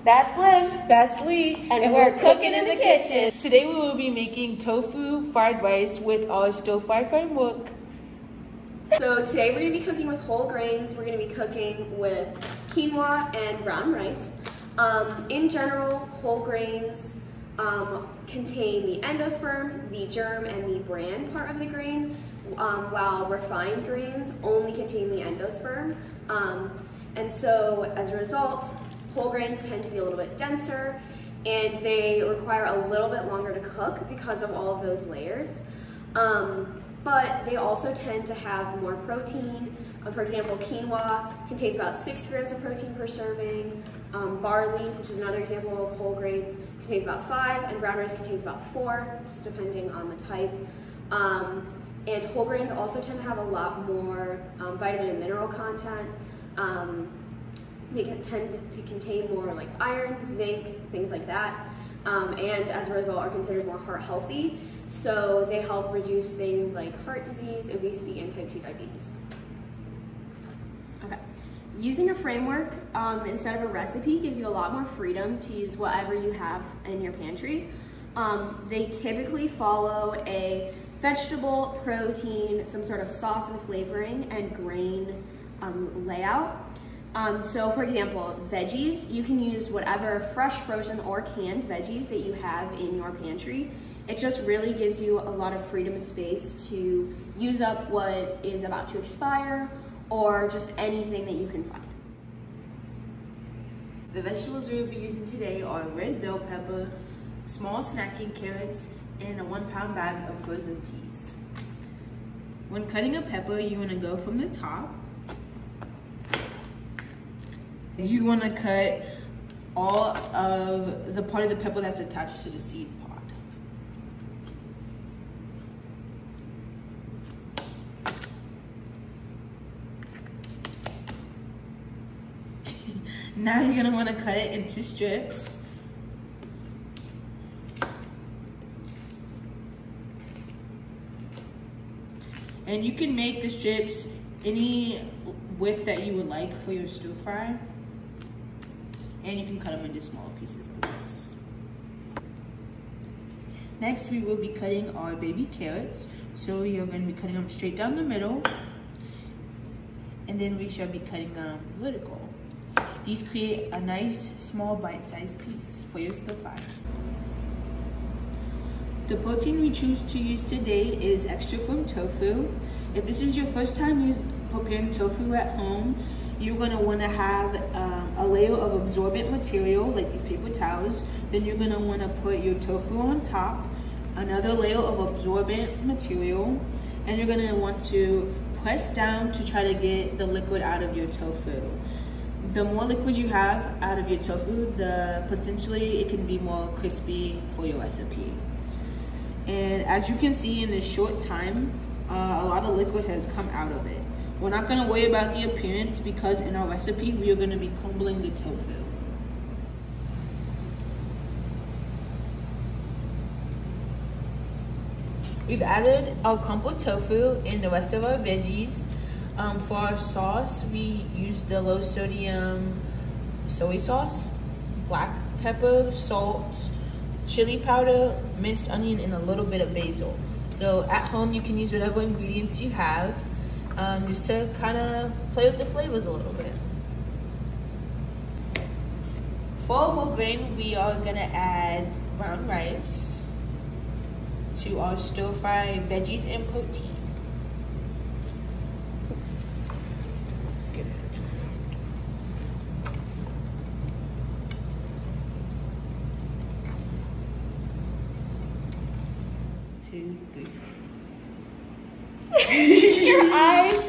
That's Liv. That's Leigh. And we're cooking in the kitchen. Today we will be making tofu fried rice with our stir-fry framework. So today we're going to be cooking with whole grains. We're going to be cooking with quinoa and brown rice. In general, whole grains contain the endosperm, the germ, and the bran part of the grain, while refined grains only contain the endosperm. And so as a result, whole grains tend to be a little bit denser, and they require a little bit longer to cook because of all of those layers. But they also tend to have more protein. For example, quinoa contains about 6 grams of protein per serving. Barley, which is another example of whole grain, contains about 5, and brown rice contains about 4, just depending on the type. And whole grains also tend to have a lot more vitamin and mineral content. They tend to contain more like iron, zinc, things like that, and as a result are considered more heart healthy. So they help reduce things like heart disease, obesity, and type 2 diabetes. Okay. Using a framework instead of a recipe gives you a lot more freedom to use whatever you have in your pantry. They typically follow a vegetable, protein, some sort of sauce and flavoring, and grain layout. So for example, veggies, you can use whatever fresh, frozen, or canned veggies that you have in your pantry. It just really gives you a lot of freedom and space to use up what is about to expire or just anything that you can find. The vegetables we will be using today are red bell pepper, small snacking carrots, and a 1-pound bag of frozen peas. When cutting a pepper, you want to go from the top. You want to cut all of the part of the pepper that's attached to the seed pod. Now you're going to want to cut it into strips. And you can make the strips any width that you would like for your stir fry. And you can cut them into smaller pieces of this. Next, we will be cutting our baby carrots. So we are going to be cutting them straight down the middle. And then we shall be cutting them vertical. These create a nice, small, bite-sized piece for your stir fry. The protein we choose to use today is extra firm tofu. If this is your first time preparing tofu at home, you're going to want to have a layer of absorbent material, like these paper towels. Then you're going to want to put your tofu on top, another layer of absorbent material, and you're going to want to press down to try to get the liquid out of your tofu. The more liquid you have out of your tofu, the potentially it can be more crispy for your recipe. And as you can see in this short time, a lot of liquid has come out of it. We're not going to worry about the appearance because in our recipe, we are going to be crumbling the tofu. We've added our crumpled tofu and the rest of our veggies. For our sauce, we use the low sodium soy sauce, black pepper, salt, chili powder, minced onion, and a little bit of basil. So at home, you can use whatever ingredients you have, just to kind of play with the flavors a little bit. For whole grain, we are gonna add brown rice to our stir-fry veggies and protein. Let's get it. 2, 3. Your eyes.